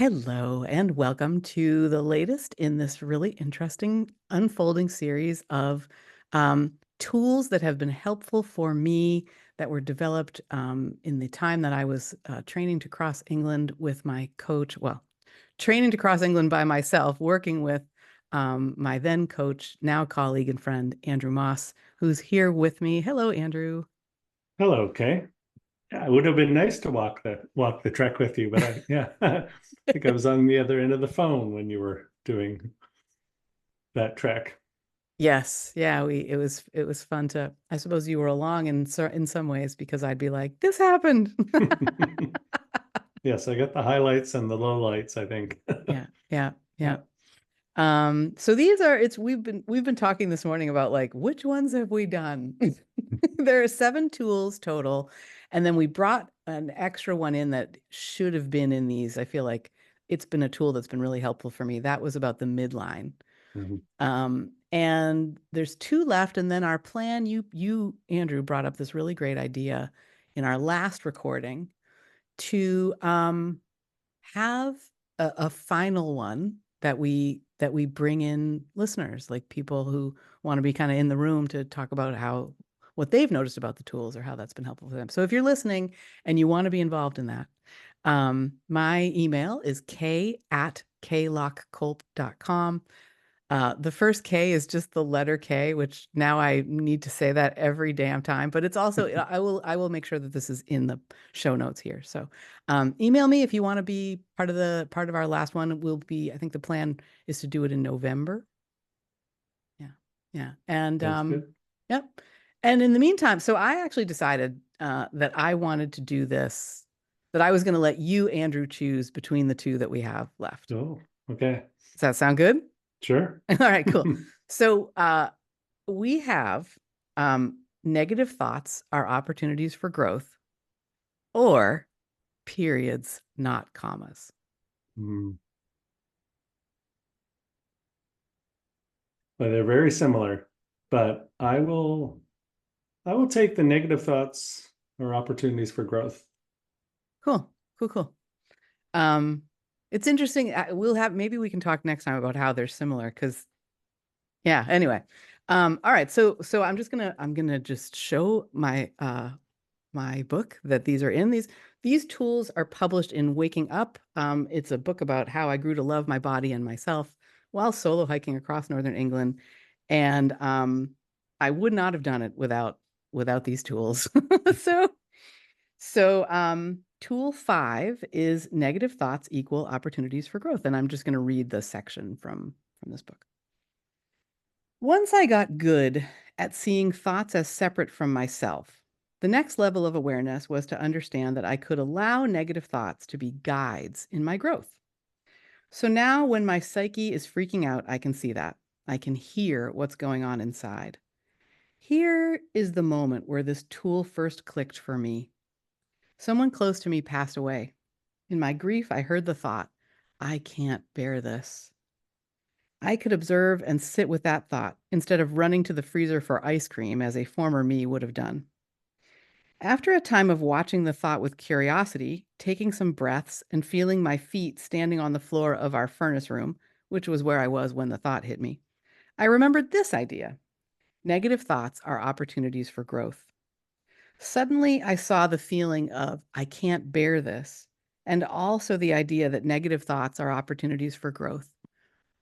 Hello, and welcome to the latest in this really interesting unfolding series of tools that have been helpful for me that were developed in the time that I was training to cross England with my coach. Well, training to cross England by myself, working with my then coach, now colleague and friend, Andrew Moss, who's here with me. Hello, Andrew. Hello, Kay. Yeah, it would have been nice to walk the trek with you, but I think I was on the other end of the phone when you were doing that trek. Yes, yeah, it was fun to. I suppose you were along in some ways because I'd be like, this happened. Yes, I got the highlights and the lowlights, I think. Yeah, yeah, yeah. Yeah. So these are it's we've been talking this morning about like which ones have we done? There are 7 tools total, and then we brought an extra one in that should have been in these. I feel like it's been a tool that's been really helpful for me. That was about the midline. Mhm. And there's 2 left, and then our plan, Andrew, brought up this really great idea in our last recording to have a final one that we bring in listeners, like people who want to be kind of in the room to talk about how what they've noticed about the tools or how that's been helpful for them. So if you're listening and you want to be involved in that, my email is k@klockculp.com. The first K is just the letter K, which now I need to say that every damn time. But it's also I will make sure that this is in the show notes here. So email me if you want to be part of our last one. I think the plan is to do it in November. Yeah. Yeah. And Sounds good. yep. And in the meantime, so I actually decided that I wanted to do this, that I was going to let you, Andrew, choose between the 2 that we have left. Oh, okay. Does that sound good? Sure. All right, cool. So we have negative thoughts are opportunities for growth, or periods, not commas. Mm. Well, they're very similar, but I will take the negative thoughts or opportunities for growth. Cool, cool, cool. Um, it's interesting. Maybe we can talk next time about how they're similar because yeah, anyway. All right, so I'm gonna just show my book that these are in. These tools are published in Waking Up. It's a book about how I grew to love my body and myself while solo hiking across northern England. And I would not have done it without these tools. So tool 5 is negative thoughts equal opportunities for growth. And I'm just going to read the section from this book. Once I got good at seeing thoughts as separate from myself, the next level of awareness was to understand that I could allow negative thoughts to be guides in my growth. So now, when my psyche is freaking out, I can see that. I can hear what's going on inside. Here is the moment where this tool first clicked for me. Someone close to me passed away. In my grief, I heard the thought, I can't bear this. I could observe and sit with that thought instead of running to the freezer for ice cream as a former me would have done. After a time of watching the thought with curiosity, taking some breaths, and feeling my feet standing on the floor of our furnace room, which was where I was when the thought hit me, I remembered this idea. Negative thoughts are opportunities for growth. Suddenly, I saw the feeling of, I can't bear this, and also the idea that negative thoughts are opportunities for growth.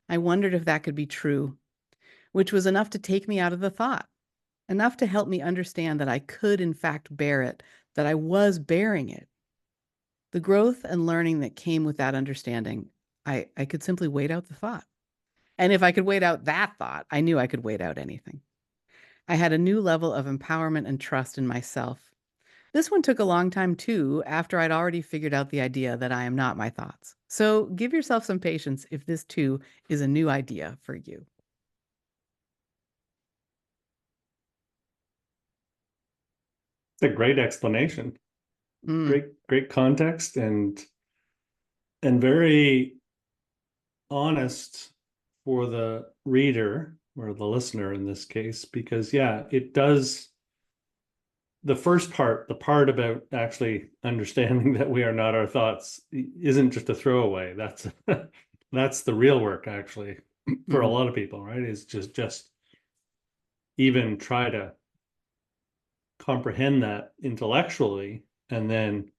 I wondered if that could be true, which was enough to take me out of the thought, enough to help me understand that I could, in fact, bear it, that I was bearing it. The growth and learning that came with that understanding, I could simply wait out the thought. And if I could wait out that thought, I knew I could wait out anything. I had a new level of empowerment and trust in myself. This one took a long time too, after I'd already figured out the idea that I am not my thoughts. So give yourself some patience if this too is a new idea for you. It's a great explanation. Mm, Great context and very honest for the reader or the listener in this case, because yeah, it does the first part, the part about actually understanding that we are not our thoughts, isn't just a throwaway. That's that's the real work, actually, for a Mhm. lot of people, right? Is just even try to comprehend that intellectually, and then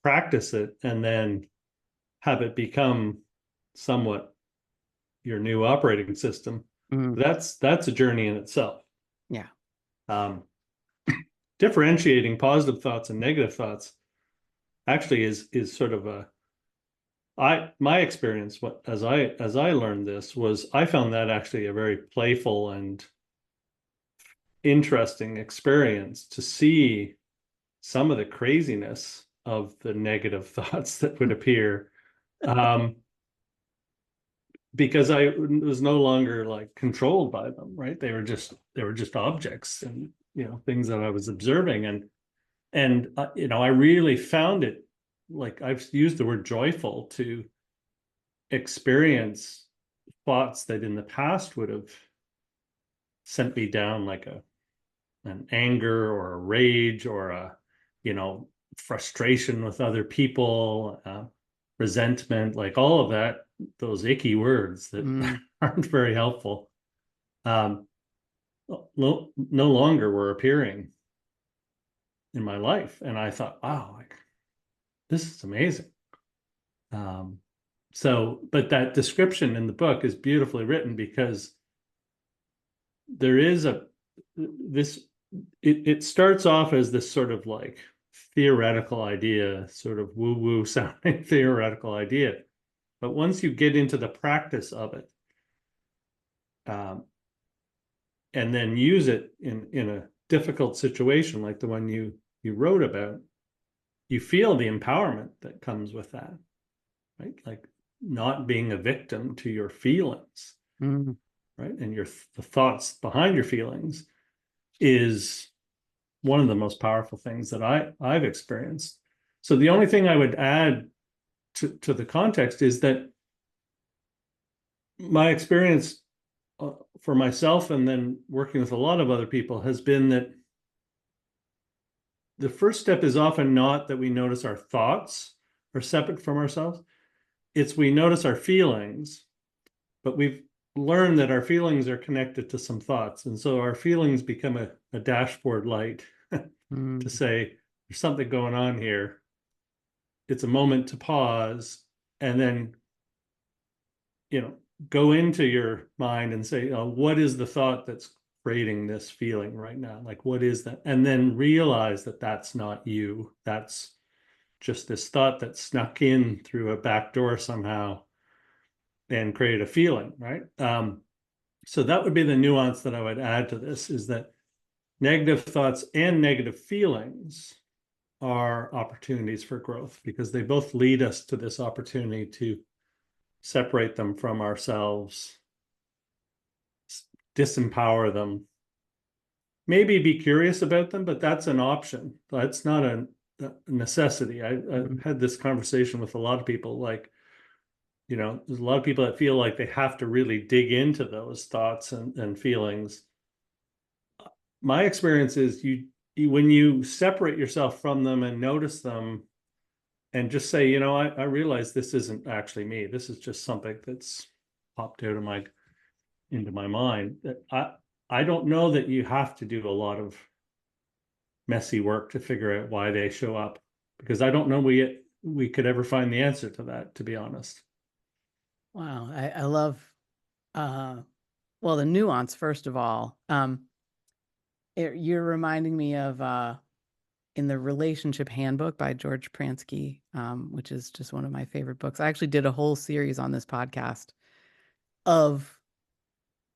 practice it, and then have it become somewhat your new operating system. Mhm. That's a journey in itself. Yeah. Um, Differentiating positive thoughts and negative thoughts actually is sort of a, I my experience, what as I learned this, was I found that actually a very playful and interesting experience to see some of the craziness of the negative thoughts that would appear, um, because I was no longer like controlled by them, right? They were just objects, and things that I was observing, and I really found it, like, I've used the word joyful to experience thoughts that in the past would have sent me down like an anger or a rage or a you know frustration with other people, resentment, like all of that, those icky words that Mm. aren't very helpful, um, no longer were appearing in my life. And I thought, wow, like, this is amazing. um, but that description in the book is beautifully written, because there is a this it starts off as this sort of like theoretical idea, sort of woo-woo sounding theoretical idea. But once you get into the practice of it, um, and then use it in a difficult situation like the one you wrote about, you feel the empowerment that comes with that, right? Like, not being a victim to your feelings, Mm. right? And the thoughts behind your feelings is one of the most powerful things that I've experienced. So the only thing I would add to the context is that my experience, for myself and then working with a lot of other people, has been that the first step is often not that we notice our thoughts are separate from ourselves. It's we notice our feelings, but we've learned that our feelings are connected to some thoughts. And so our feelings become a dashboard light to Mm. say, there's something going on here. It's a moment to pause, and then go into your mind and say, what is the thought that's creating this feeling right now? Like, what is that? And then realize that that's not you. That's just this thought that snuck in through a back door somehow and created a feeling, right? So that would be the nuance that I would add to this, is that negative thoughts and negative feelings are opportunities for growth, because they both lead us to this opportunity to separate them from ourselves, disempower them, maybe be curious about them, but that's an option. That's not a necessity. I've Mm. had this conversation with a lot of people, like, there's a lot of people that feel like they have to really dig into those thoughts and feelings. My experience is when you separate yourself from them and notice them, and just say, I realize this isn't actually me. This is just something that's popped out of into my mind. That I don't know that you have to do a lot of messy work to figure out why they show up, because I don't know we could ever find the answer to that, to be honest. Wow. I love, uh, well, the nuance, first of all. You're reminding me of, in the Relationship Handbook by George Pransky, which is just one of my favorite books. I actually did a whole series on this podcast of,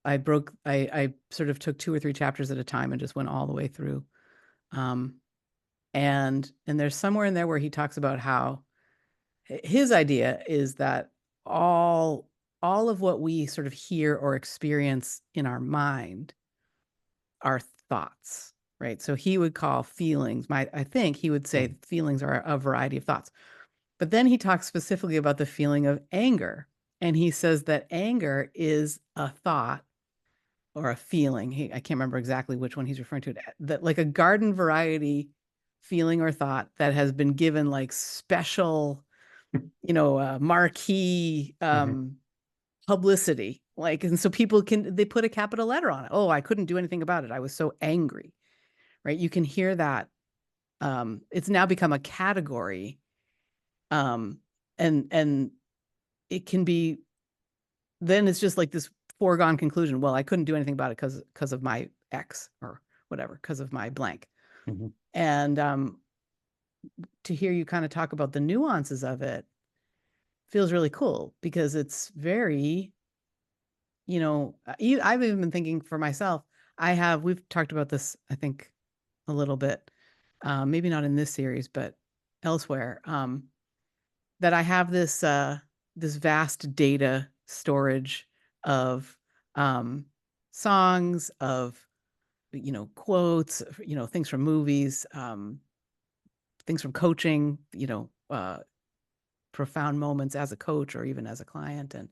I sort of took two or three chapters at a time and just went all the way through. Um, and there's somewhere in there where he talks about how his idea is that all all of what we sort of hear or experience in our mind are thoughts, right? So he would call feelings, I think he would say Mm. feelings are a variety of thoughts. But then he talks specifically about the feeling of anger. And he says that anger is a thought or a feeling. I can't remember exactly which one he's referring to. That like a garden variety feeling or thought that has been given like special, marquee Mhm. publicity. Like, and so people they put a capital letter on it. Oh, I couldn't do anything about it. I was so angry, right? You can hear that. It's now become a category. Um, and it can be, then it's just like this foregone conclusion. Well, I couldn't do anything about it because of my ex or whatever, because of my blank. Mhm. And to hear you kind of talk about the nuances of it feels really cool because it's very, I've even been thinking for myself. We've talked about this, I think, a little bit, maybe not in this series, but elsewhere. That I have this vast data storage of songs, of quotes, things from movies, things from coaching, profound moments as a coach or even as a client. And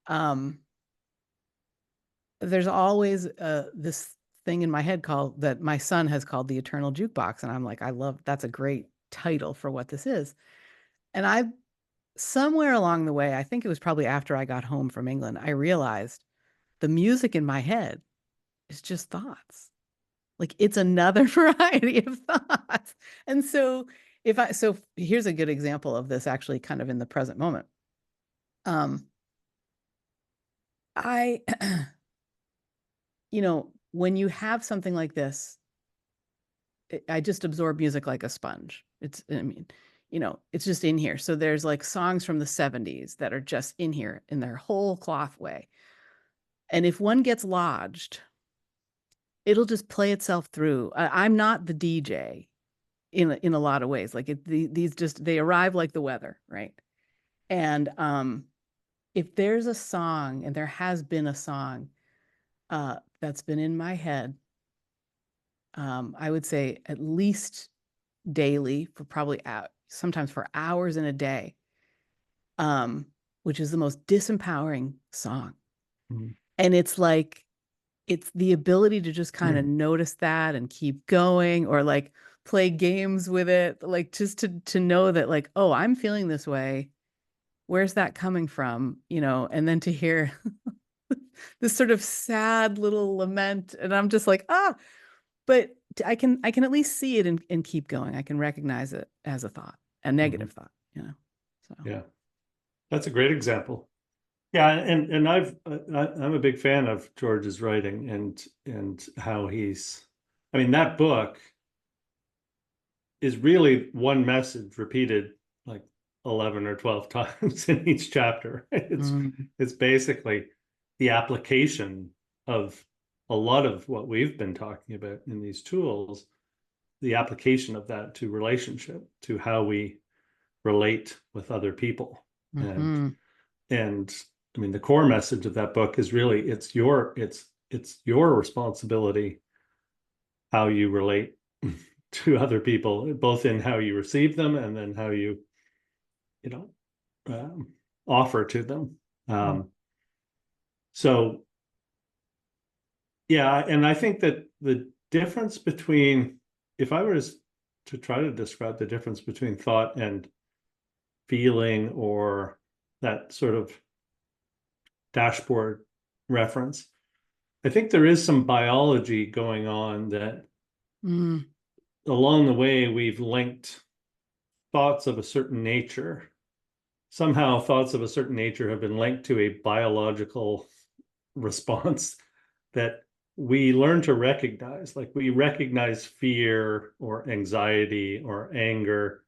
um, there's always this thing in my head called that my son has called the eternal jukebox. And I'm like, I love that's a great title for what this is. And I somewhere along the way, I think it was probably after I got home from England, I realized the music in my head is just thoughts. Like it's another variety of thoughts. And so so here's a good example of this actually kind of in the present moment. Um, I, when you have something like this, I just absorb music like a sponge. I mean, it's just in here. So there's like songs from the 70s that are just in here in their whole cloth way. And if one gets lodged, it'll just play itself through. I'm not the DJ in a lot of ways. Like these just they arrive like the weather, right? And if there's a song, and there has been a song that's been in my head, I would say at least daily for probably sometimes for hours in a day, um, which is the most disempowering song. Mhm. And it's like it's the ability to just kind of notice that and keep going or like play games with it, like just to know that like, oh, I'm feeling this way. Where's that coming from? And then to hear this sort of sad little lament, and I'm just like, but I can at least see it and keep going. I can recognize it as a thought, a Mhm. negative thought. So Yeah, that's a great example. Yeah, and I'm a big fan of George's writing and how he's. I mean, that book is really one message repeated like 11 or 12 times in each chapter. mm, It's basically the application of a lot of what we've been talking about in these tools, the application of that to relationship, to how we relate with other people. And mhm, and I mean the core message of that book is really it's your responsibility how you relate to other people, both in how you receive them and then how you know um, offer to them. mm, So yeah, and I think that the difference between, if I was to try to describe the difference between thought and feeling, or that sort of dashboard reference, I think there is some biology going on that mm, along the way we've linked thoughts of a certain nature. Somehow thoughts of a certain nature have been linked to a biological response that we learn to recognize. Like we recognize fear or anxiety or anger,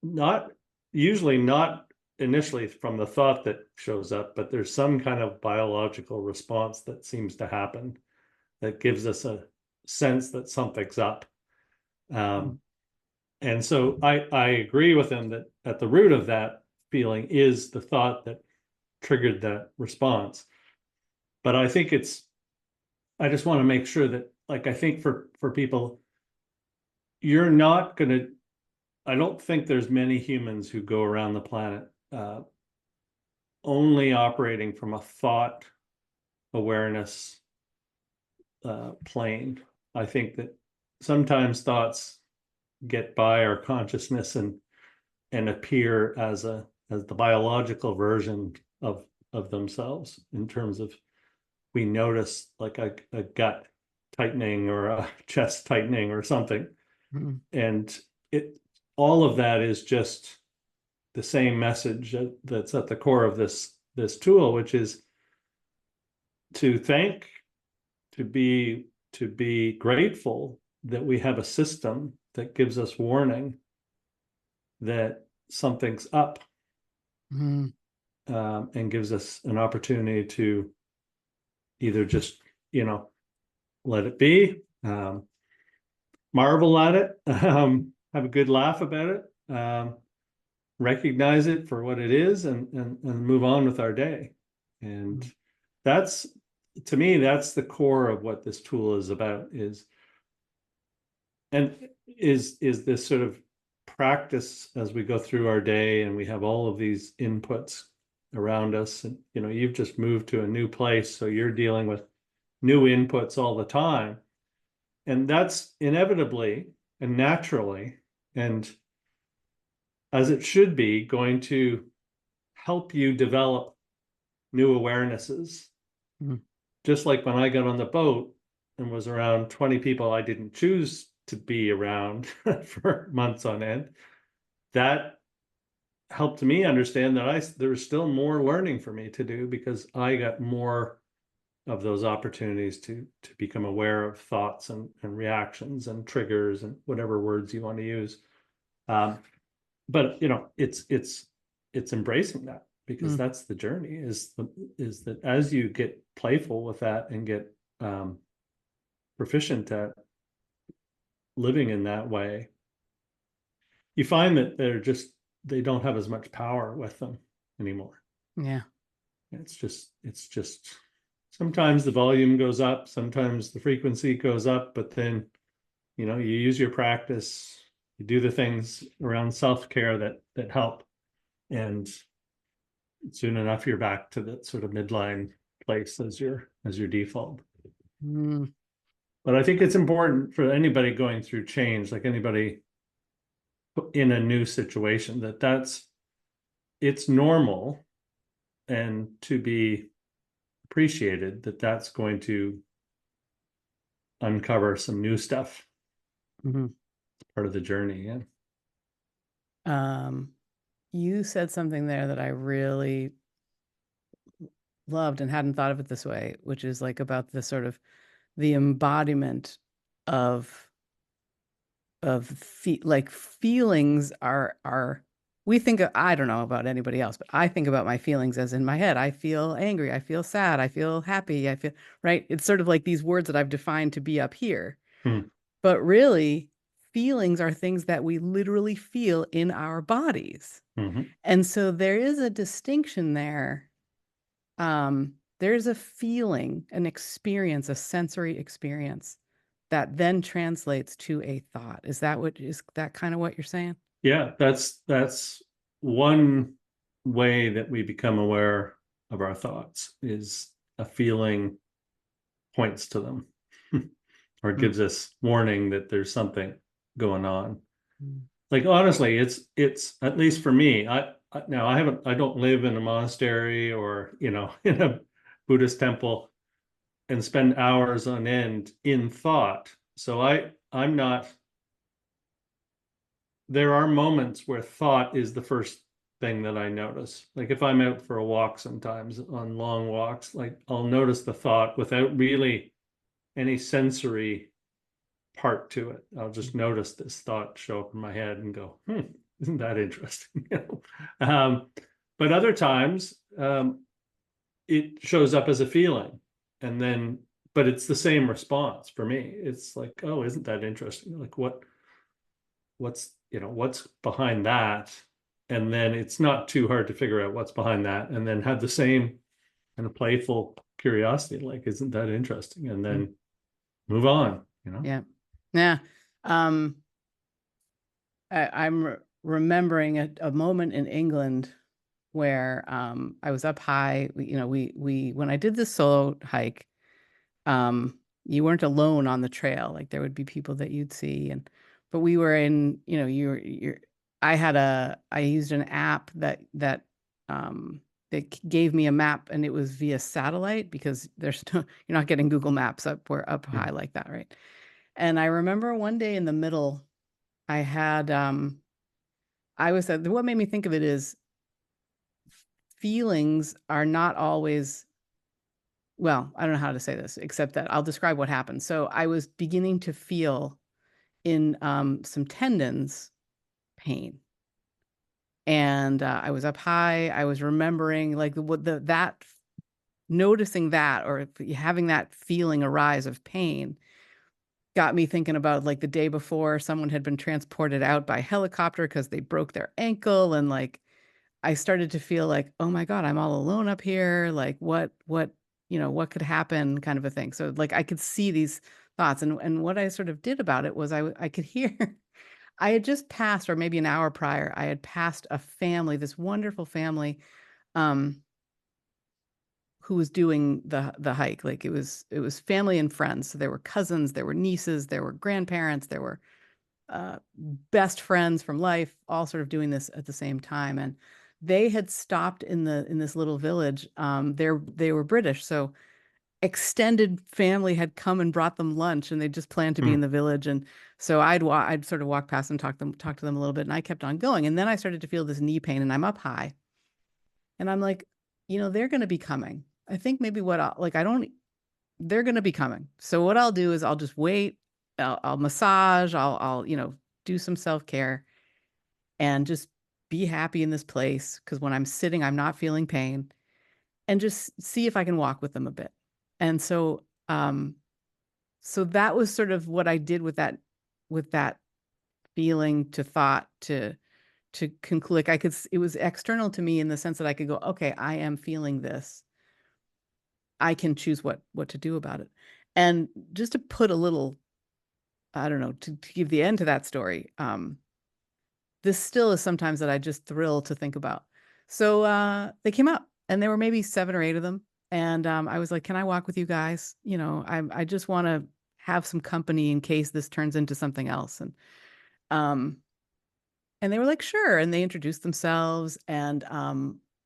not usually not initially from the thought that shows up, but there's some kind of biological response that seems to happen that gives us a sense that something's up. mm, Um, and so I agree with him that at the root of that feeling is the thought that triggered that response. But I think I just want to make sure that, like, I think for people, you're not going to, I don't think there's many humans who go around the planet only operating from a thought awareness plane. I think that sometimes thoughts get by our consciousness and appear as the biological version of themselves, in terms of, we notice like a gut tightening or a chest tightening or something. Mhm. And it, all of that is just the same message that's at the core of this tool, which is to thank, to be grateful that we have a system that gives us warning that something's up, Mhm. and gives us an opportunity to either just, let it be, marvel at it, have a good laugh about it, recognize it for what it is, and move on with our day. And Mhm. that's, to me, that's the core of what this tool is about, is this sort of practice as we go through our day, and we have all of these inputs around us. And you've just moved to a new place, so you're dealing with new inputs all the time, and that's inevitably and naturally, and as it should be, going to help you develop new awarenesses. Mhm. Just like when I got on the boat and was around 20 people I didn't choose to be around for months on end, that helped me understand that there was still more learning for me to do, because I got more of those opportunities to become aware of thoughts and reactions and triggers and whatever words you want to use. But it's embracing that, because Mhm. that's the journey, is that as you get playful with that and get proficient at living in that way, you find that they don't have as much power with them anymore. Yeah. It's just sometimes the volume goes up, sometimes the frequency goes up, but then you use your practice, you do the things around self-care that help, and soon enough you're back to that sort of midline place as your default. Mhm. But I think it's important for anybody going through change, like anybody in a new situation, it's normal, and to be appreciated that that's going to uncover some new stuff, Mhm. part of the journey. Yeah. Um, you said something there that I really loved and hadn't thought of it this way, which is like about the sort of the embodiment of like feelings are we think of, I don't know about anybody else, but I think about my feelings as in my head. I feel angry, I feel sad, I feel happy, I feel right. It's sort of like these words that I've defined to be up here. Hmm. But really, feelings are things that we literally feel in our bodies. Mm-hmm. And so there is a distinction there. There's a feeling, an experience, a sensory experience that then translates to a thought. Is that kind of what you're saying? Yeah, that's one way that we become aware of our thoughts, is a feeling points to them, or Mm, gives us warning that there's something going on. mm, Like honestly, it's at least for me. Now I don't live in a monastery or in a Buddhist temple and spend hours on end in thought. So I'm not. There are moments where thought is the first thing that I notice. Like if I'm out for a walk, sometimes on long walks, like I'll notice the thought without really any sensory part to it. I'll just notice this thought show up in my head and go, isn't that interesting? But other times, it shows up as a feeling, and then, but it's the same response for me. It's like, oh, isn't that interesting? Like what's behind that? And then it's not too hard to figure out what's behind that, and then have the same kind of playful curiosity, like, isn't that interesting? And mm. then move on. Yeah. Yeah. Um, I'm remembering a moment in England where I was up high. We when I did this solo hike, um, you weren't alone on the trail. Like there would be people that you'd see, and but we were in, you're I used an app um that gave me a map, and it was via satellite because there's no, you're not getting Google Maps up high Mm. like that, right? And I remember one day in the middle, I had I was what made me think of it is feelings are not always, well, I don't know how to say this except that I'll describe what happened. So I was beginning to feel in some tendons pain. And I was up high. I was remembering like what that noticing that or having that feeling arise of pain got me thinking about like the day before someone had been transported out by helicopter because they broke their ankle, and like I started to feel like, oh my God, I'm all alone up here. Like what could happen kind of a thing. So like I could see these thoughts, and what I sort of did about it was I could hear I had just passed, or maybe an hour prior, I had passed a family, this wonderful family, um, who was doing the hike. Like it was family and friends. So there were cousins, there were nieces, there were grandparents, there were uh, best friends from life, all sort of doing this at the same time. And they had stopped in this little village. They were British, so extended family had come and brought them lunch, and they just planned to be in Mm. the village. And so I'd sort of walk past and talk to them a little bit, and I kept on going. And then I started to feel this knee pain, and I'm up high, and I'm like, they're going to be coming. I think maybe what I'll like I don't they're going to be coming. So what I'll do is I'll just wait. I'll massage. I'll do some self-care and just be happy in this place because when I'm sitting, I'm not feeling pain, and just see if I can walk with them a bit. And so that was sort of what I did with that feeling to thought to conclude. Like it was external to me in the sense that I could go, okay, I am feeling this. I can choose what to do about it. And just to put a little, I don't know, to give the end to that story, this still is sometimes that I just thrill to think about. So they came up, and there were maybe 7 or 8 of them. And I was like, can I walk with you guys? I just want to have some company in case this turns into something else. Um, and they were like, sure. And they introduced themselves. And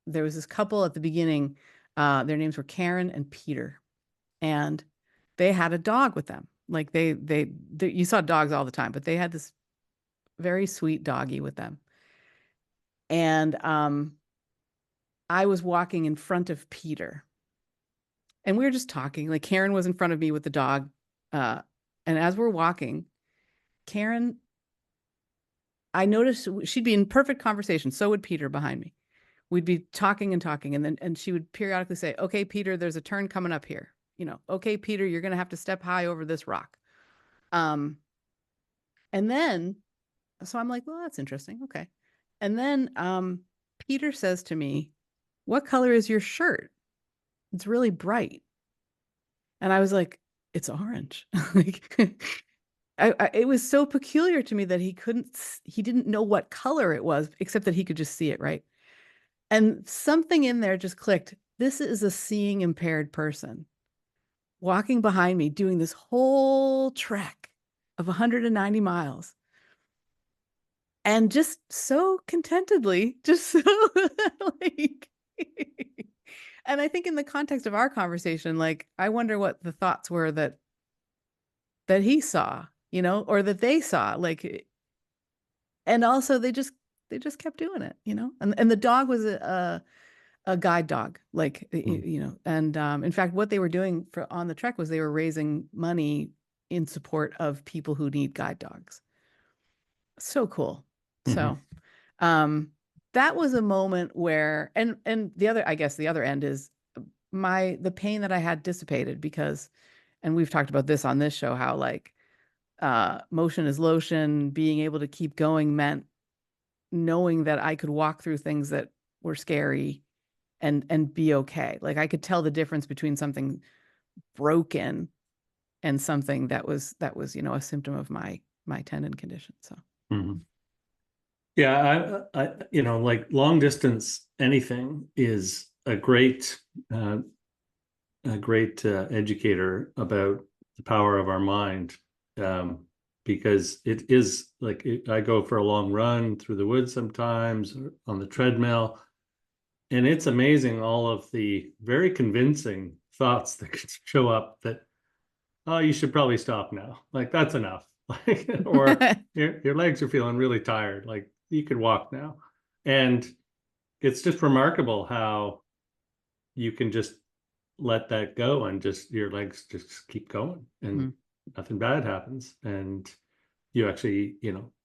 there was this couple at the beginning. Their names were Karen and Peter. And they had a dog with them. Like you saw dogs all the time, but they had this very sweet doggy with them. And I was walking in front of Peter, and we were just talking. Like Karen was in front of me with the dog. Uh, and as we're walking, Karen, I noticed she'd be in perfect conversation. So would Peter behind me. We'd be talking and talking, and she would periodically say, "Okay, Peter, there's a turn coming up here. Okay, Peter, you're gonna have to step high over this rock." Um, and then so I'm like, "Well, that's interesting. Okay." And then Peter says to me, "What color is your shirt? It's really bright." And I was like, "It's orange." Like it was so peculiar to me that he didn't know what color it was, except that he could just see it, right? And something in there just clicked. This is a seeing impaired person walking behind me doing this whole trek of 190 miles, and just so contentedly, just so like and I think in the context of our conversation, like I wonder what the thoughts were that he saw, or that they saw, like, and also they just kept doing it, and the dog was a guide dog, like, Mm. and in fact, what they were doing for on the trek was they were raising money in support of people who need guide dogs. So cool. Mhm. So um that was a moment where, and the other, I guess the other end is the pain that I had dissipated because, and we've talked about this on this show, how like motion is lotion. Being able to keep going meant knowing that I could walk through things that were scary and be okay. Like I could tell the difference between something broken and something that was a symptom of my tendon condition. So Mhm. Yeah, like long distance anything is a great educator about the power of our mind. Because it is like I go for a long run through the woods sometimes or on the treadmill, and it's amazing all of the very convincing thoughts that can show up that, oh, you should probably stop now. Like that's enough. Like, or your legs are feeling really tired. Like you could walk now. And it's just remarkable how you can just let that go and just your legs just keep going and Mm, nothing bad happens. And you actually,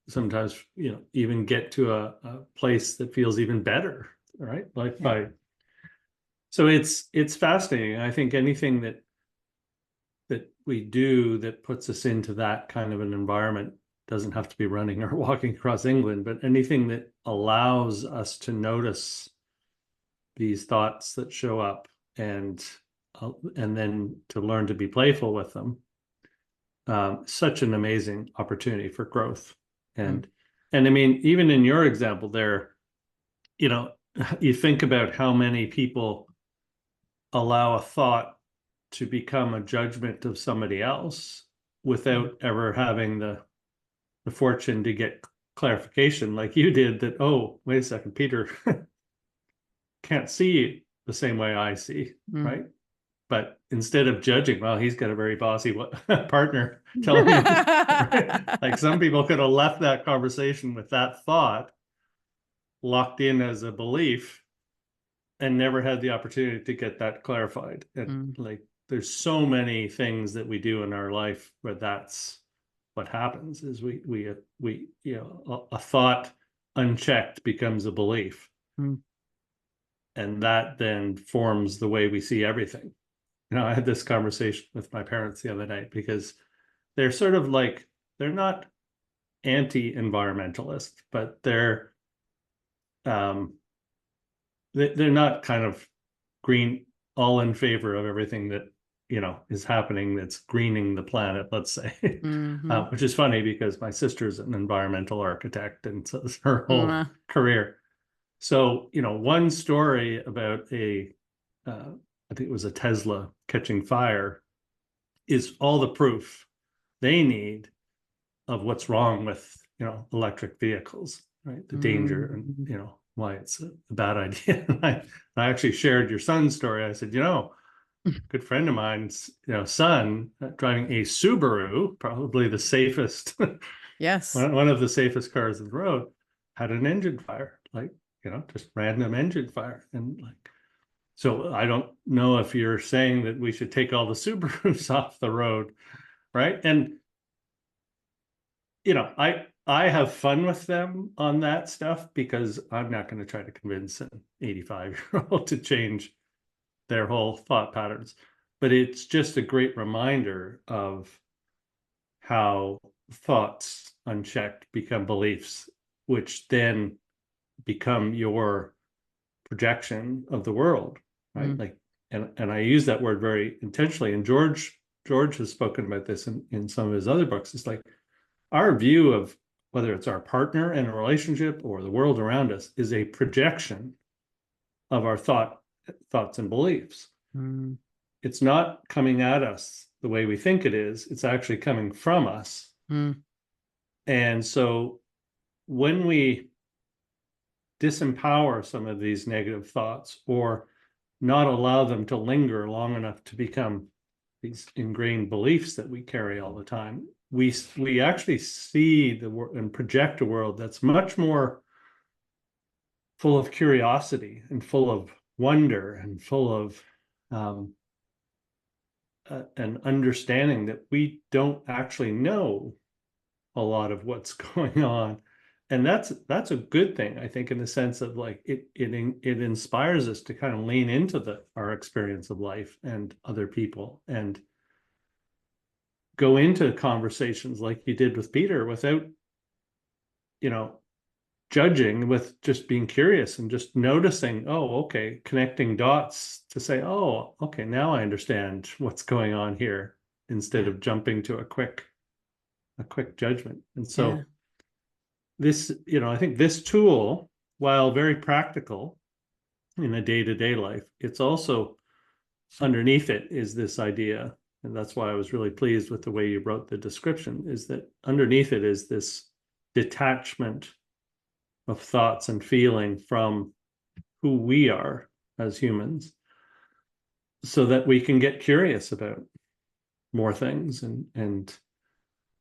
sometimes, even get to a place that feels even better, right? Like yeah. so it's fascinating. I think anything that we do that puts us into that kind of an environment doesn't have to be running or walking across England, but anything that allows us to notice these thoughts that show up and and then to learn to be playful with them. Such an amazing opportunity for growth. Mm, And I mean, even in your example there, you know, you think about how many people allow a thought to become a judgment of somebody else mm. without ever having the fortune to get clarification like you did that, oh, wait a second, Peter can't see the same way I see, Mm. right? But instead of judging, well, he's got a very bossy partner telling him, right? Like some people could have left that conversation with that thought locked in as a belief and never had the opportunity to get that clarified. And Mm, like, there's so many things that we do in our life where that's what happens is a thought unchecked becomes a belief, mm, and that then forms the way we see everything. I had this conversation with my parents the other night because they're sort of like, they're not anti-environmentalist, but um, they're not kind of green, all in favor of everything that is happening that's greening the planet, let's say. mhm. Which is funny because my sister's an environmental architect, and so it's her whole Mm, career. So one story about I think it was a Tesla catching fire is all the proof they need of what's wrong with electric vehicles, right? The danger and mm. why it's a bad idea. I actually shared your son's story. I said, good friend of mine's son driving a Subaru, probably the safest Yes. one of the safest cars on the road, had an engine fire, like just random engine fire, and like so I don't know if you're saying that we should take all the Subarus off the road, right? And I have fun with them on that stuff because I'm not going to try to convince an 85-year-old to change their whole thought patterns. But it's just a great reminder of how thoughts unchecked become beliefs, which then become your projection of the world, right? Mm, Like, and I use that word very intentionally. And George has spoken about this in some of his other books. It's like our view of whether it's our partner in a relationship or the world around us is a projection of our thoughts and beliefs. mm, It's not coming at us the way we think it is. It's actually coming from us. mm, And so when we disempower some of these negative thoughts or not allow them to linger long enough to become these ingrained beliefs that we carry all the time, we actually see the world and project a world that's much more full of curiosity and full of wonder and full of um, an understanding that we don't actually know a lot of what's going on. And that's a good thing, I think, in the sense of like it inspires us to kind of lean into our experience of life and other people and go into conversations like you did with Peter without you know judging, with just being curious and just noticing, oh, okay, connecting dots to say, oh, okay, now I understand what's going on here, instead yeah. of jumping to a quick judgment. And Yeah. so this, I think this tool, while very practical in a day-to-day life, it's also underneath it is this idea. and that's why I was really pleased with the way you wrote the description, is that underneath it is this detachment of thoughts and feeling from who we are as humans, so that we can get curious about more things and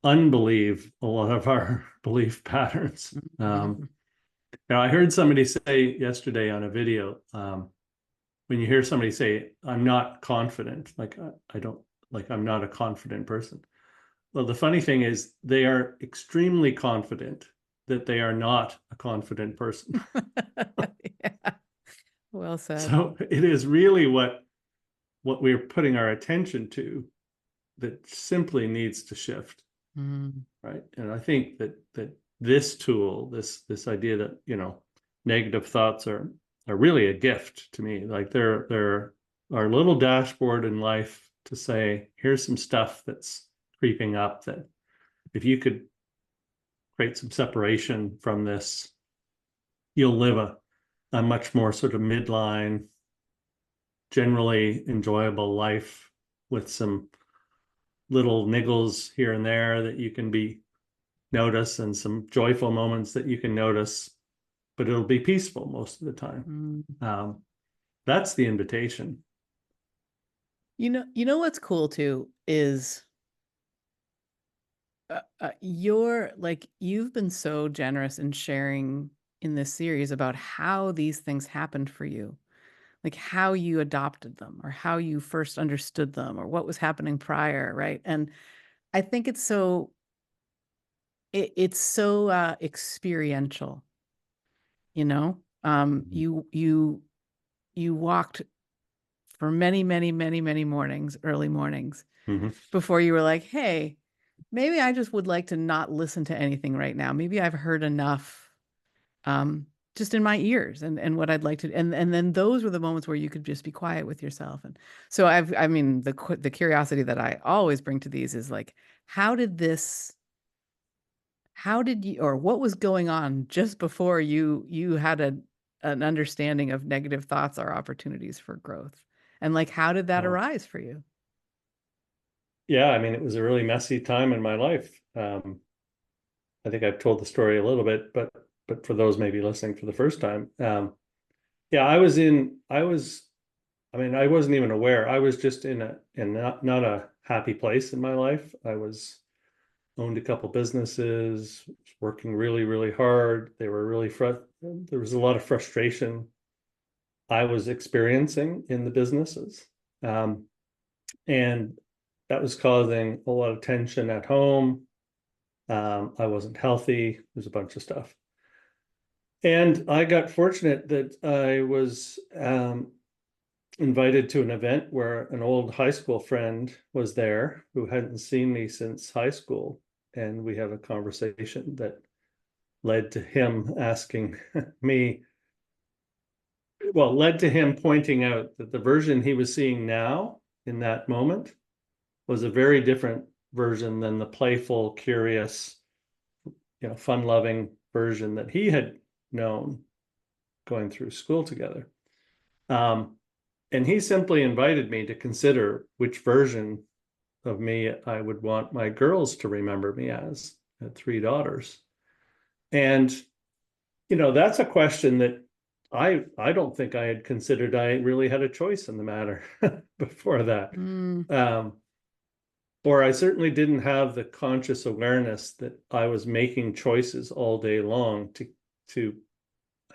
unbelieve a lot of our belief patterns. Mhm. Now, I heard somebody say yesterday on a video, when you hear somebody say, I'm not confident, like I don't, like I'm not a confident person. Well, the funny thing is they are extremely confident that they are not a confident person. Yeah, well said. So it is really what we're putting our attention to that simply needs to shift, Mm. right? And I think that this tool, this idea that, negative thoughts are really a gift to me. Like they're our little dashboard in life to say, here's some stuff that's creeping up, that if you could create some separation from this, you'll live a much more sort of midline, generally enjoyable life with some little niggles here and there that you can be notice, and some joyful moments that you can notice, but it'll be peaceful most of the time. Mm. That's the invitation. You know what's cool too is you're like you've been so generous in sharing in this series about how these things happened for you, like how you adopted them or how you first understood them or what was happening prior, right? And I think it's so experiential, you know? You walked for many, many, many, many mornings, early mornings, Mm-hmm. before you were like, hey, maybe I just would like to not listen to anything right now. Maybe I've heard enough um, just in my ears and what I'd like to. And then those were the moments where you could just be quiet with yourself. And so I mean, the curiosity that I always bring to these is like, how did this, how did you, or what was going on just before you had an understanding of negative thoughts are opportunities for growth? And like, how did that Oh, arise for you? yeah, I mean, it was a really messy time in my life. I think I've told the story a little bit, but for those maybe listening for the first time, yeah, I mean, I wasn't even aware. I was just in not a happy place in my life. I was owned a couple businesses, working really, really hard. They were really there was a lot of frustration I was experiencing in the businesses. Um, and that was causing a lot of tension at home. I wasn't healthy. There's a bunch of stuff. And I got fortunate that I was invited to an event where an old high school friend was there who hadn't seen me since high school. And we had a conversation that led to him asking me, well, led to him pointing out that the version he was seeing now in that moment was a very different version than the playful, curious, fun-loving version that he had known going through school together. Um, and he simply invited me to consider which version of me I would want my girls to remember me as. I had three daughters. And, that's a question that I don't think I had considered I really had a choice in the matter before that. Mm. Um, or I certainly didn't have the conscious awareness that I was making choices all day long to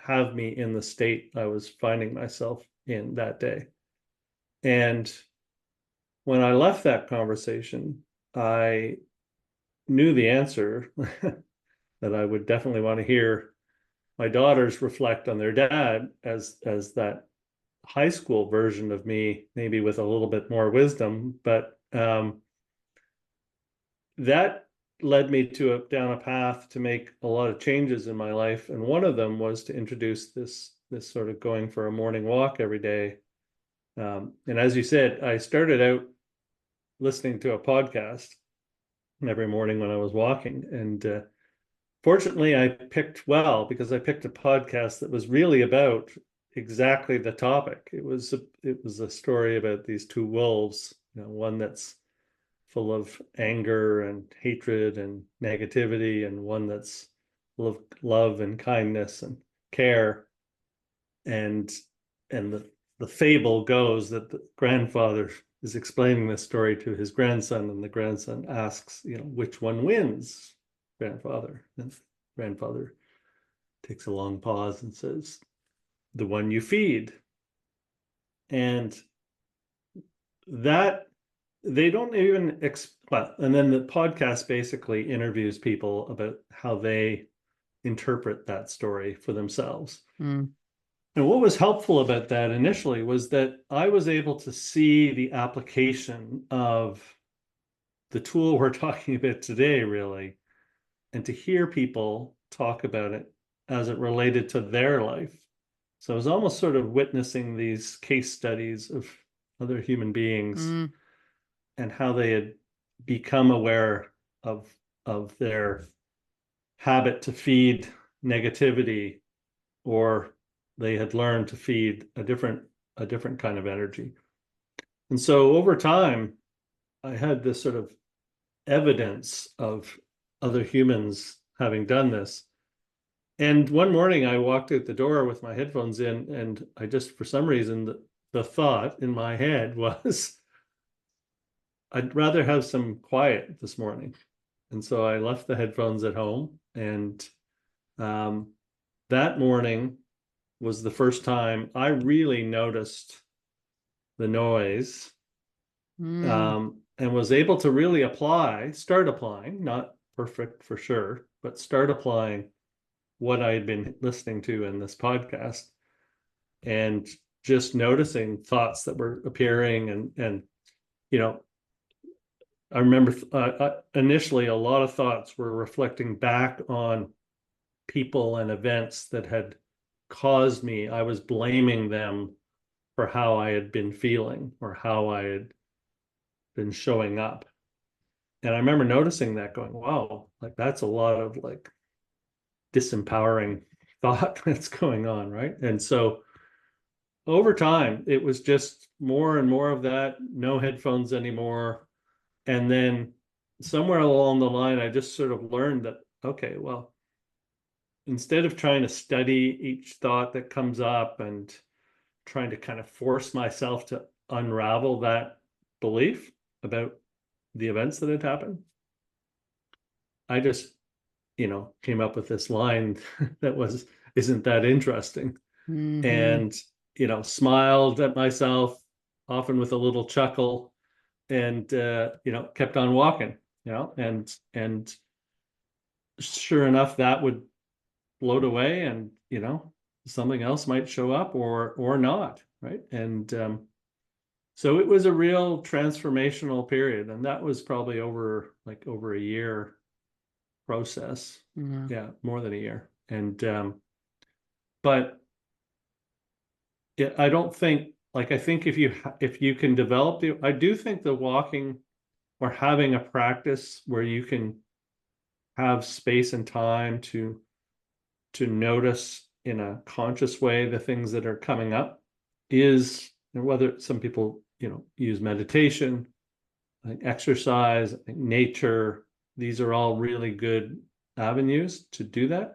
have me in the state I was finding myself in that day. And when I left that conversation, I knew the answer that I would definitely want to hear my daughters reflect on their dad as that high school version of me, maybe with a little bit more wisdom. But that led me down a path to make a lot of changes in my life, and one of them was to introduce this sort of going for a morning walk every day. And as you said, I started out listening to a podcast every morning when I was walking, and fortunately, I picked well, because I picked a podcast that was really about exactly the topic. It was a story about these two wolves, one that's full of anger and hatred and negativity, and one that's full of love and kindness and care. And the fable goes that the grandfather is explaining this story to his grandson, and the grandson asks, which one wins, grandfather? And grandfather takes a long pause and says, the one you feed. And that they don't even well, and then the podcast basically interviews people about how they interpret that story for themselves. Mm. And what was helpful about that initially was that I was able to see the application of the tool we're talking about today, really, and to hear people talk about it as it related to their life. So I was almost sort of witnessing these case studies of other human beings Mm. and how they had become aware of their habit to feed negativity, or they had learned to feed a different kind of energy. And so over time, I had this sort of evidence of other humans having done this. And one morning I walked out the door with my headphones in, and I just, for some reason, the thought in my head was, I'd rather have some quiet this morning. And so I left the headphones at home. And that morning was the first time I really noticed the noise, Mm. and was able to really start applying, not perfect for sure, but start applying what I had been listening to in this podcast, and just noticing thoughts that were appearing. And you know, I remember initially a lot of thoughts were reflecting back on people and events that had caused me. I was blaming them for how I had been feeling or how I had been showing up. And I remember noticing that, going, wow, like that's a lot of like disempowering thought that's going on, right? And so over time, it was just more and more of that, no headphones anymore. And then somewhere along the line, I just sort of learned that, okay, well, instead of trying to study each thought that comes up and trying to kind of force myself to unravel that belief about the events that had happened, I just, came up with this line that was, isn't that interesting? Mm-hmm. And, smiled at myself, often with a little chuckle, and, kept on walking, and sure enough, that would float away, and, something else might show up or not, right? And so it was a real transformational period, and that was probably over a year process. Yeah. Yeah, more than a year. And but I don't think, like, I think if you can develop I do think the walking or having a practice where you can have space and time to notice in a conscious way the things that are coming up is, and whether some people use meditation, I think exercise, I think nature, these are all really good avenues to do that.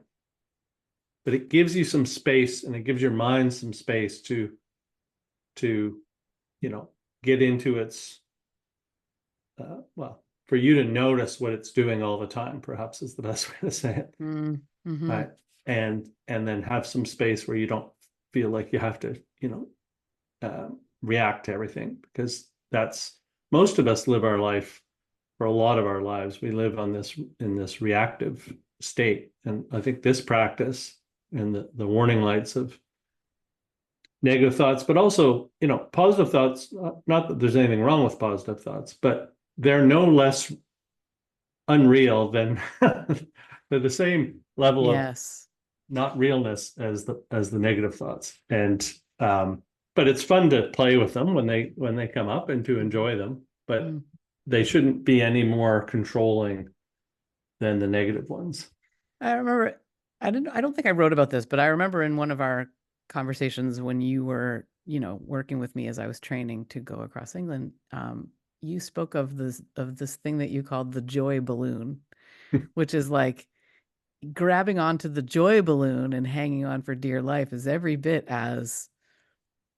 But it gives you some space, and it gives your mind some space to get into its well, for you to notice what it's doing all the time, perhaps, is the best way to say it. Mm-hmm. Right. And then have some space where you don't feel like you have to react to everything, because that's, most of us live our life, for a lot of our lives, we live in this reactive state. And I think this practice and the warning lights of negative thoughts, but also, positive thoughts, not that there's anything wrong with positive thoughts, but they're no less unreal than they're the same level of Yes. not realness as the negative thoughts. And but it's fun to play with them when they come up, and to enjoy them, but Mm. they shouldn't be any more controlling than the negative ones. I remember, I don't think I wrote about this, but I remember in one of our conversations when you were, working with me as I was training to go across England, you spoke of this thing that you called the joy balloon, which is like grabbing onto the joy balloon and hanging on for dear life is every bit as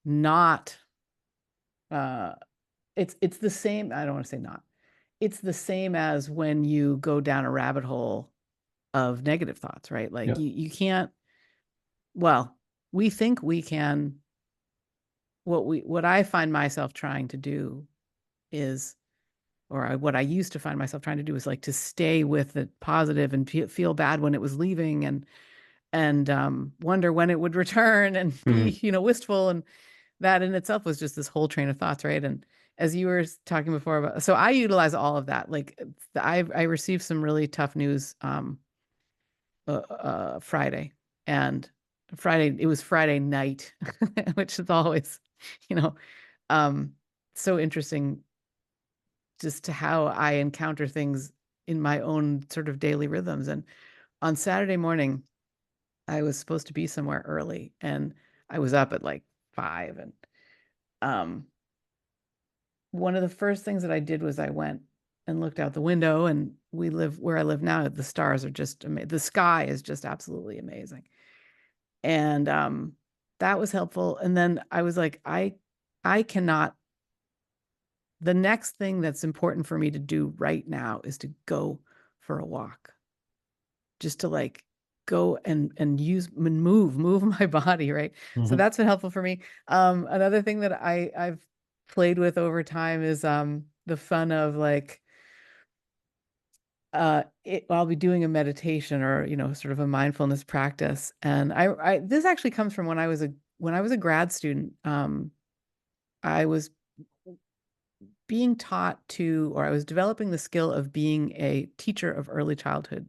not uh it's the same. I don't want to say not. It's the same as when you go down a rabbit hole of negative thoughts, right? Like Yeah. you can't, well, we think we can. What I find myself trying to do is, what I used to find myself trying to do is like to stay with the positive and feel bad when it was leaving, and wonder when it would return, and be, Mhm. wistful. And that in itself was just this whole train of thoughts, right? And as you were talking before about, so I utilize all of that. Like I received some really tough news Friday, and it was Friday night, which is always, you know, um, so interesting, just to how I encounter things in my own sort of daily rhythms. And on Saturday morning, I was supposed to be somewhere early, and I was up at like 5. And um, one of the first things that I did was I went and looked out the window, and we live where I live now. The stars are just amazing. The sky is just absolutely amazing. And that was helpful. And then I was like, I cannot, the next thing that's important for me to do right now is to go for a walk, just to like go and move my body, right? So Mhm. that's been helpful for me. Another thing that I've played with over time is the fun of like I'll be doing a meditation, or sort of a mindfulness practice. And I this actually comes from when I was a grad student. I was being taught to, or I was developing the skill of being a teacher of early childhood,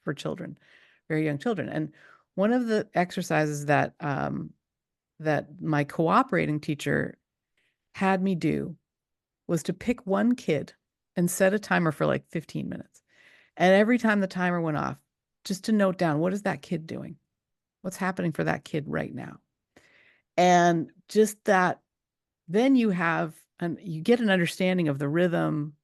for children, very young children. And one of the exercises that my cooperating teacher had me do was to pick one kid and set a timer for like 15 minutes. And every time the timer went off, just to note down, what is that kid doing? What's happening for that kid right now? And just that, then you get an understanding of the rhythm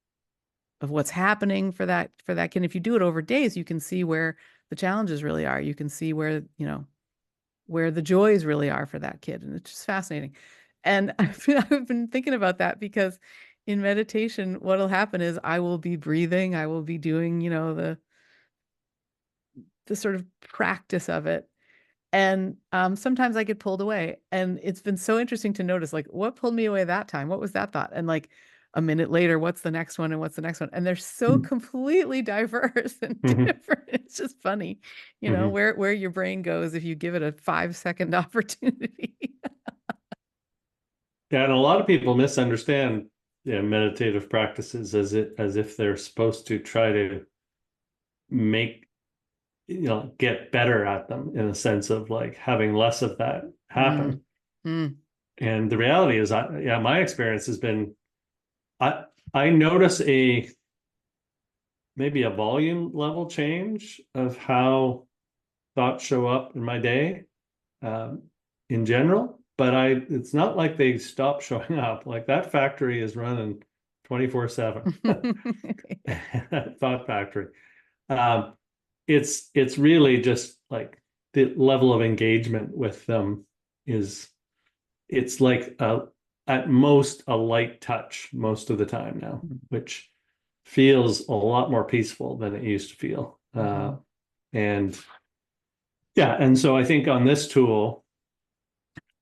of what's happening for that kid. And if you do it over days, you can see where the challenges really are. You can see where the joys really are for that kid. And it's just fascinating. And I've been thinking about that, because in meditation, what'll happen is I will be breathing, I will be doing, the sort of practice of it. And sometimes I get pulled away. And it's been so interesting to notice, like, what pulled me away that time? What was that thought? And like a minute later, what's the next one? And what's the next one? And they're so Mhm. completely diverse and Mhm. different. It's just funny, Mhm. where your brain goes if you give it a 5-second opportunity. Yeah, and a lot of people misunderstand, meditative practices as if they're supposed to try to make, get better at them in a sense of like having less of that Mm, happen. mm, And the reality is, my experience has been, I I notice maybe a volume level change of how thoughts show up in my day, um, in general, but it's not like they stop showing up. Like that factory is running 24/7. Thought factory. Um, it's really just like the level of engagement with them is it's like at most a light touch most of the time now, which feels a lot more peaceful than it used to feel. Mhm. And yeah, and so I think on this tool,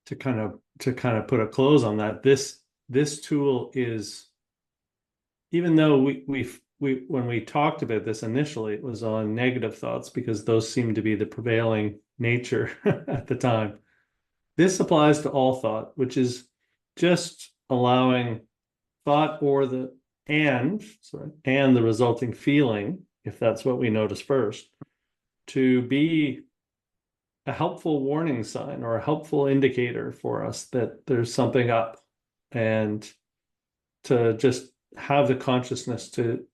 to kind of put a close on that, this tool is, even though we when we talked about this initially, it was on negative thoughts because those seem to be the prevailing nature at the time. This applies to all thought, which is just allowing thought and the resulting feeling, if that's what we notice first, to be a helpful warning sign or a helpful indicator for us that there's something up, and to just have the consciousness to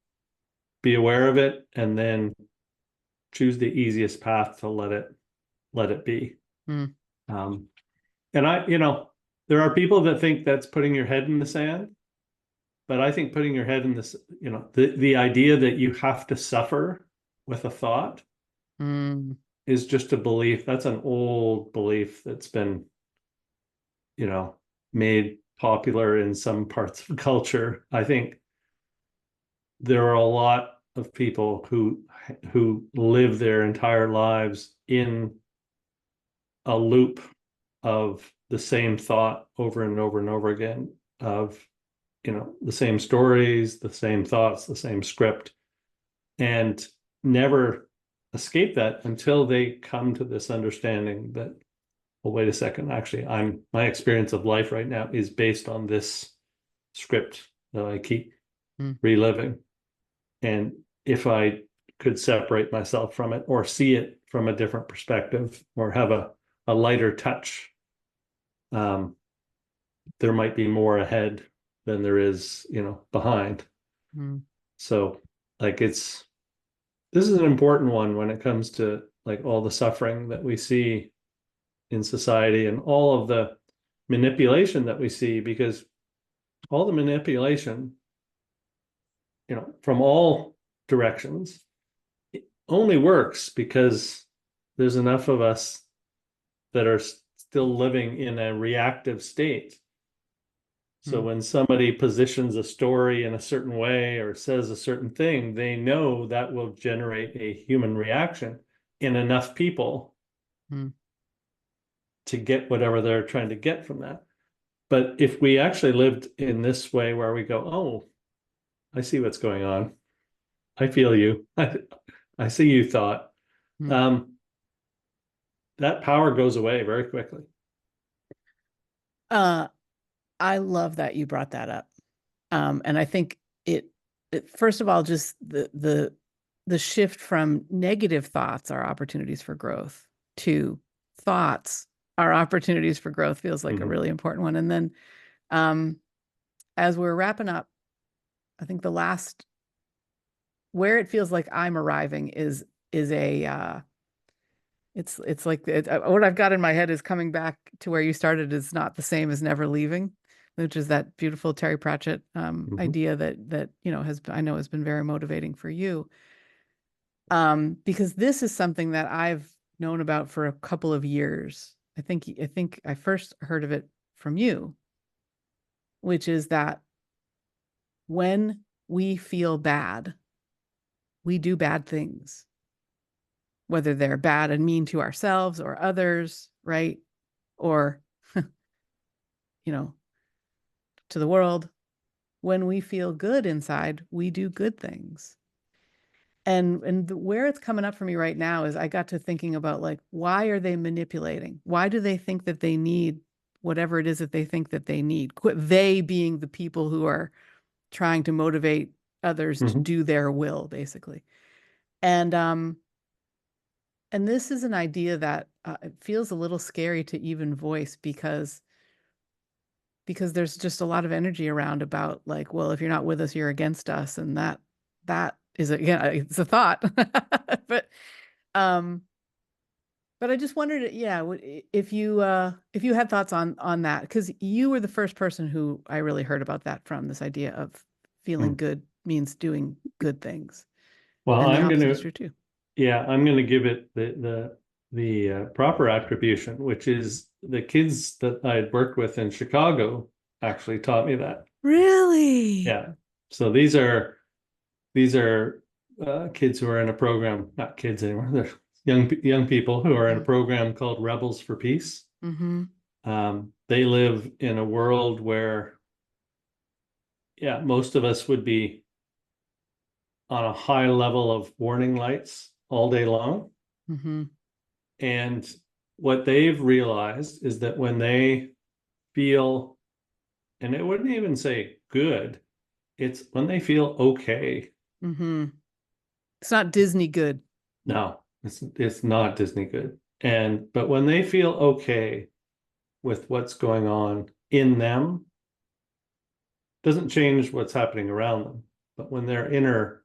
be aware of it and then choose the easiest path to let it be. Mm. Um, and there are people that think that's putting your head in the sand. but I think putting your head in this, the idea that you have to suffer with a thought Mm, is just a belief. That's an old belief that's been, you know, made popular in some parts of culture. I think there are a lot of people who live their entire lives in a loop of the same thought over and over and over again, of the same stories, the same thoughts, the same script, and never escape that until they come to this understanding that, well, wait a second, actually, my experience of life right now is based on this script that I keep mm, reliving. And if I could separate myself from it or see it from a different perspective or have a lighter touch, um, there might be more ahead than there is, behind. mm, So like this is an important one when it comes to like all the suffering that we see in society and all of the manipulation that we see, because all the manipulation, from all directions, it only works because there's enough of us that are still living in a reactive state. So mm, when somebody positions a story in a certain way or says a certain thing, they know that will generate a human reaction in enough people mm, to get whatever they're trying to get from that. But if we actually lived in this way where we go, oh, I see what's going on. I feel you. I see you thought. mm. Um, that power goes away very quickly. Uh, I love that you brought that up. And I think first of all, just the shift from negative thoughts are opportunities for growth to thoughts are opportunities for growth feels like a Mhm. really important one. And then um, as we're wrapping up, I think the last where it feels like I'm arriving is a it's like what I've got in my head is coming back to where you started is not the same as never leaving, which is that beautiful Terry Pratchett Mhm. idea that has I know has been very motivating for you. Because this is something that I've known about for a couple of years. I think I first heard of it from you, which is that when we feel bad, we do bad things, whether they're bad and mean to ourselves or others, right? Or, you know, to the world. When we feel good inside, we do good things. And where it's coming up for me right now is I got to thinking about like, why are they manipulating? Why do they think that they need whatever it is that they think that they need? They being the people who are trying to motivate others to Mhm. do their will, basically. And um, and this is an idea that it feels a little scary to even voice because there's just a lot of energy around about like, well, if you're not with us, you're against us, and that is it's a thought, but um, but I just wondered, yeah, if you had thoughts on that because you were the first person who I really heard about that from this idea of feeling Mm. good means doing good things, Well, and the opposite is true too. I'm going to give it the proper attribution, which is the kids that I had worked with in Chicago actually taught me that. Really? Yeah. So these are kids who are in a program, not kids anymore. They're young people who are in a program called Rebels for Peace. Mm-hmm. They live in a world where, yeah, most of us would be on a high level of warning lights all day long. Mm-hmm. And what they've realized is that when they feel, and it wouldn't even say good, it's when they feel okay. Mm-hmm. It's not Disney good. No, it's not Disney good. But when they feel okay with what's going on in them, doesn't change what's happening around them. But when their inner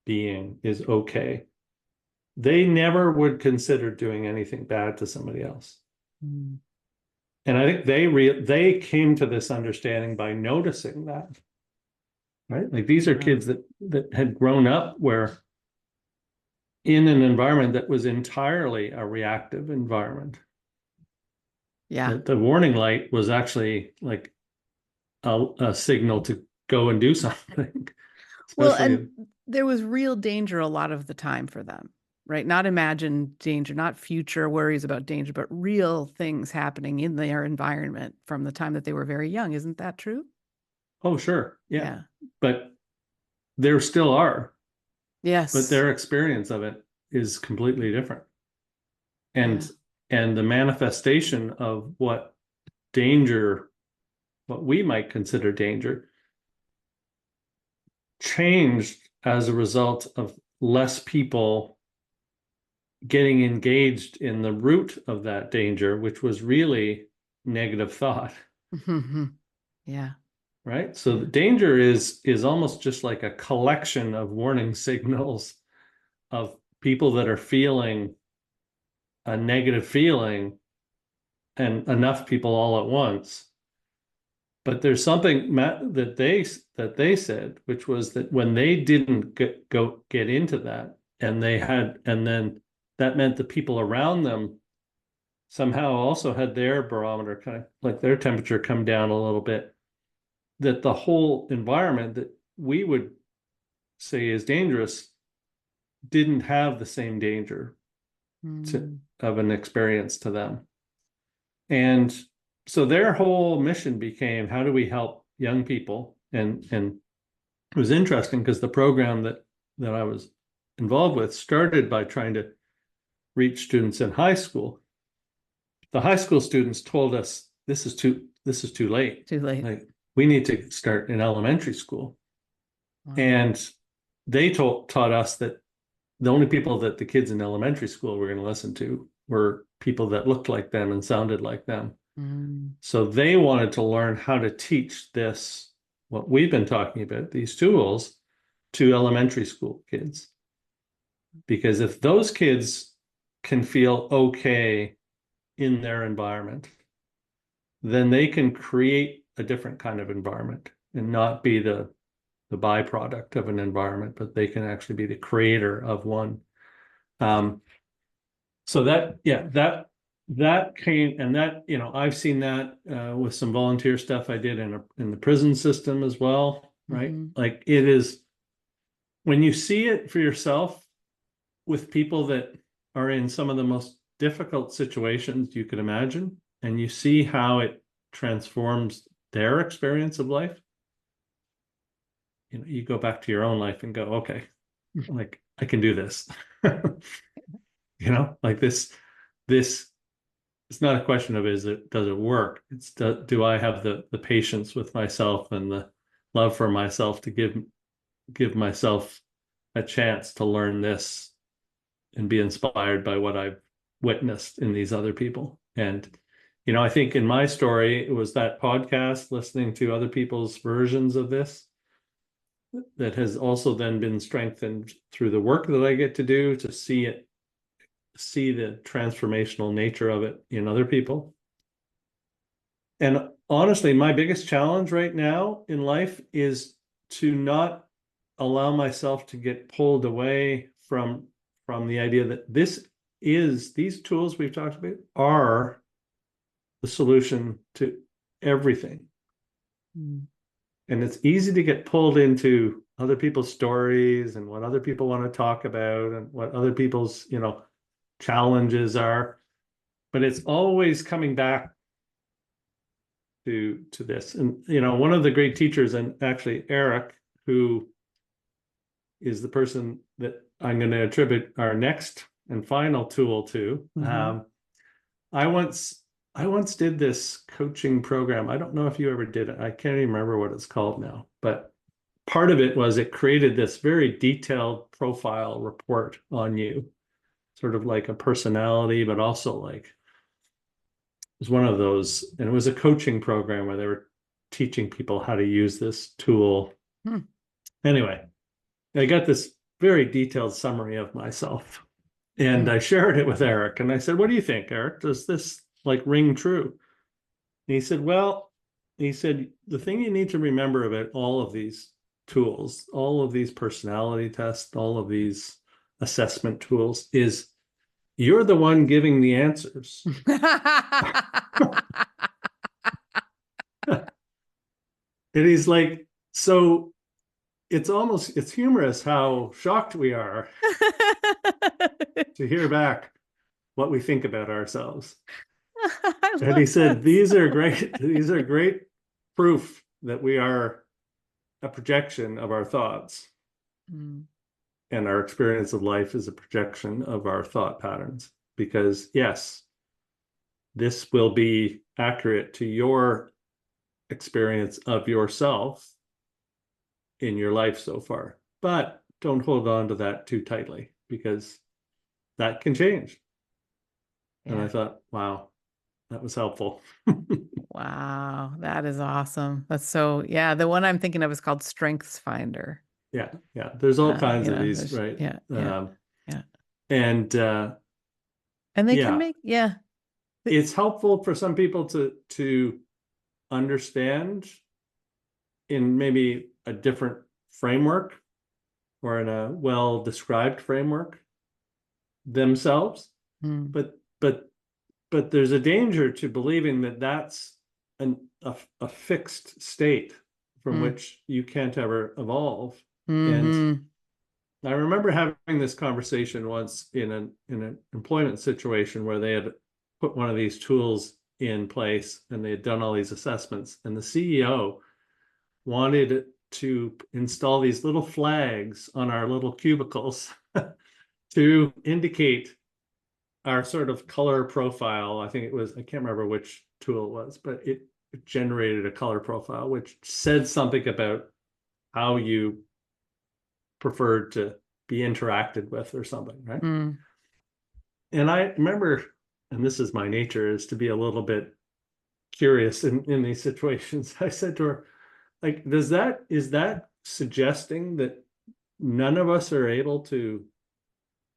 being is okay, they never would consider doing anything bad to somebody else. Mm. And I think they came to this understanding by noticing that. right? Like these are Yeah. kids that had grown up where in an environment that was entirely a reactive environment. Yeah. That the warning light was actually like a signal to go and do something, Well, and especially. there was real danger a lot of the time for them, right? Not imagined danger, not future worries about danger, but real things happening in their environment from the time that they were very young. Isn't that true? Oh, sure, yeah, Yeah. but there still are, but Yes. their experience of it is completely different. Yeah. And the manifestation of what danger, what we might consider danger, changed as a result of less people getting engaged in the root of that danger, which was really negative thought, Yeah. right? So the Yeah. danger is almost just like a collection of warning signals of people that are feeling a negative feeling, and enough people all at once. But there's something that they said, which was that when they didn't get into that, and then that meant the people around them somehow also had their barometer kind of like their temperature come down a little bit, that the whole environment that we would say is dangerous didn't have the same danger Mm. of an experience to them. And so their whole mission became, how do we help young people? And it was interesting because the program that I was involved with started by trying to reach students in high school. The high school students told us this is too late. Too late. Like we need to start in elementary school. Wow. And they taught us that the only people that the kids in elementary school were going to listen to were people that looked like them and sounded like them. Mm. So they wanted to learn how to teach this, what we've been talking about, these tools, to elementary school kids. Because if those kids can feel okay in their environment, then they can create a different kind of environment and not be the byproduct of an environment, but they can actually be the creator of one. Um, so that, yeah, that came, and that, I've seen that with some volunteer stuff I did in the prison system as well, right? Hmm. Like it is, when you see it for yourself with people that are in some of the most difficult situations you could imagine, and you see how it transforms their experience of life, you go back to your own life and go, okay, like I can do this. Like this it's not a question of does it work? It's do I have the patience with myself and the love for myself to give myself a chance to learn this and be inspired by what I've witnessed in these other people. And I think in my story, it was that podcast, listening to other people's versions of this, that has also then been strengthened through the work that I get to do, to see the transformational nature of it in other people. And honestly, my biggest challenge right now in life is to not allow myself to get pulled away from the idea that these tools we've talked about are the solution to everything. Mm. And it's easy to get pulled into other people's stories and what other people want to talk about and what other people's, challenges are. But it's always coming back to this. And one of the great teachers, and actually Eric, who is the person that I'm going to attribute our next and final tool to. Hmm. I once I once did this coaching program. I don't know if you ever did it. I can't even remember what it's called now, but part of it was it created this very detailed profile report on you, sort of like a personality, but also like it was one of those, and it was a coaching program where they were teaching people how to use this tool. Hmm. Anyway, I got this very detailed summary of myself, and Hmm. I shared it with Eric. And I said, "What do you think, Eric? Does this like ring true?" And he said, "Well," he said, "the thing you need to remember about all of these tools, all of these personality tests, all of these assessment tools, is you're the one giving the answers. And he's like, so it's humorous how shocked we are to hear back what we think about ourselves. I And he love said, that so these are great proof that we are a projection of our thoughts. Mm, And our experience of life is a projection of our thought patterns. Because yes, this will be accurate to your experience of yourself in your life so far. But don't hold on to that too tightly because that can change. And I yeah. thought, wow, that was helpful. Wow, that is awesome. That's so, yeah, the one I'm thinking of is called Strengths Finder. Yeah, yeah. There's all kinds of these, There's, right? yeah, yeah, yeah. And And they can yeah, make, yeah. it's helpful for some people to understand in maybe a different framework or in a well described framework themselves, Mm, but there's a danger to believing that that's a fixed state from mm, which you can't ever evolve. And mm-hmm. I remember having this conversation once in an employment situation where they had put one of these tools in place and they had done all these assessments, and the CEO wanted to install these little flags on our little cubicles to indicate our sort of color profile. I think it was, I can't remember which tool it was, but it generated a color profile which said something about how you preferred to be interacted with or something, right? Mm, And I remember, and this is my nature, is to be a little bit curious in these situations. I said to her, like, is that suggesting that none of us are able to,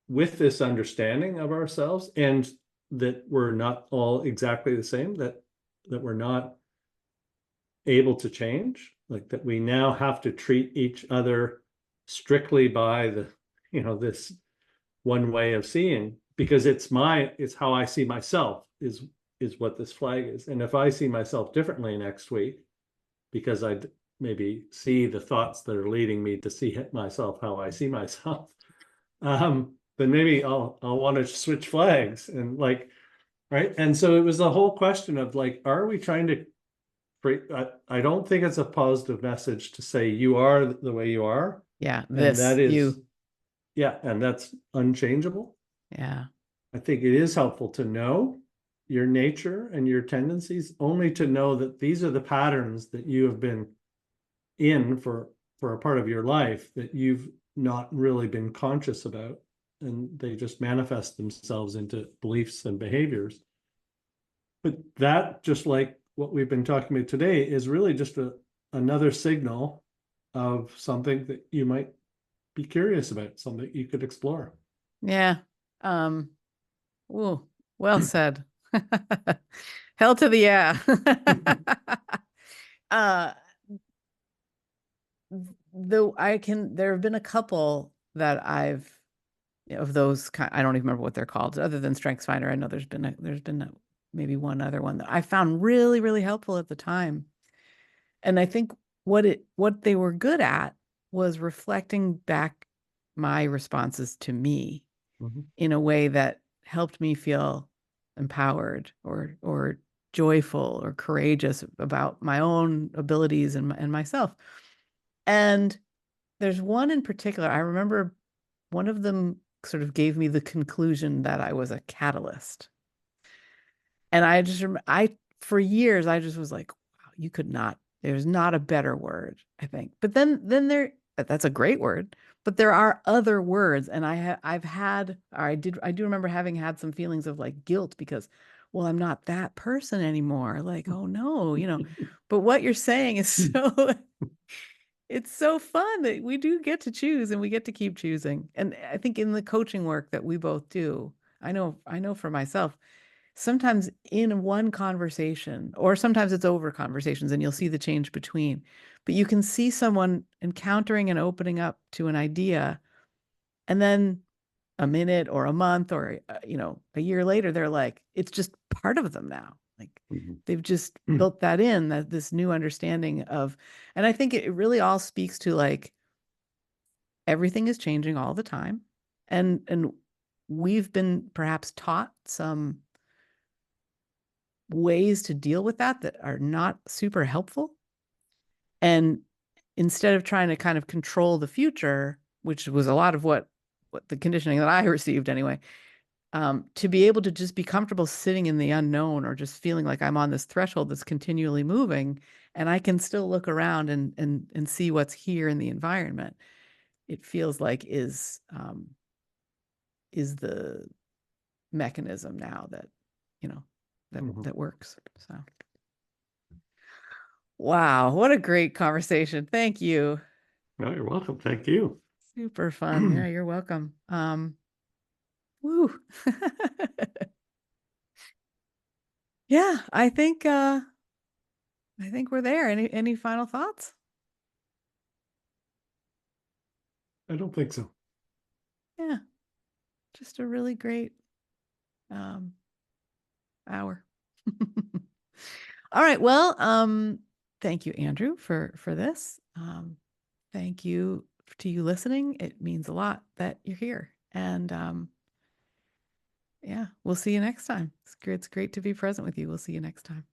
with this understanding of ourselves, and that we're not all exactly the same, that we're not able to change, like that we now have to treat each other strictly by the, this one way of seeing, because it's how I see myself is what this flag is. And if I see myself differently next week, because I maybe see the thoughts that are leading me to see myself how I see myself, then maybe I'll want to switch flags and like, right. And so it was the whole question of like, are we trying to create? I don't think it's a positive message to say you are the way you are, yeah, and this, that is, you, yeah, and that's unchangeable. yeah, I think it is helpful to know your nature and your tendencies, only to know that these are the patterns that you have been in for a part of your life that you've not really been conscious about, and they just manifest themselves into beliefs and behaviors. But that, just like what we've been talking about today, is really just another signal of something that you might be curious about, something you could explore. yeah. Um, ooh, well said. Hell to the yeah. uh, though there have been a couple that of those kind, I don't even remember what they're called, other than StrengthsFinder. I know maybe one other one that I found really, really helpful at the time. And I think what they were good at was reflecting back my responses to me Mhm. in a way that helped me feel empowered or joyful or courageous about my own abilities and myself. And there's one in particular, I remember one of them sort of gave me the conclusion that I was a catalyst. And I just remember, for years, I just was like, wow, there's not a better word, I think. But that's a great word, but there are other words. And I do remember having had some feelings of like guilt because, well, I'm not that person anymore. Like, oh no, but what you're saying is it's so fun that we do get to choose and we get to keep choosing. And I think in the coaching work that we both do, I know for myself, sometimes in one conversation, or sometimes it's over conversations and you'll see the change between, but you can see someone encountering and opening up to an idea, and then a minute or a month or a year later, they're like, it's just part of them now. Like Mhm. they've just built that in, that this new understanding of, and I think it really all speaks to like everything is changing all the time. And we've been perhaps taught some ways to deal with that that are not super helpful. And instead of trying to kind of control the future, which was a lot of what the conditioning that I received anyway, to be able to just be comfortable sitting in the unknown, or just feeling like I'm on this threshold that's continually moving, and I can still look around and see what's here in the environment. It feels like is the mechanism now that you know Mhm. that works. So wow, what a great conversation. Thank you. No, you're welcome. Thank you. Super fun. Yeah, you're welcome. Woo. Yeah, I think we're there. Any final thoughts? I don't think so. Yeah, just a really great um hour. All right. Well, thank you, Andrew, for this. Thank you to you listening. It means a lot that you're here. And yeah, we'll see you next time. It's great to be present with you. We'll see you next time.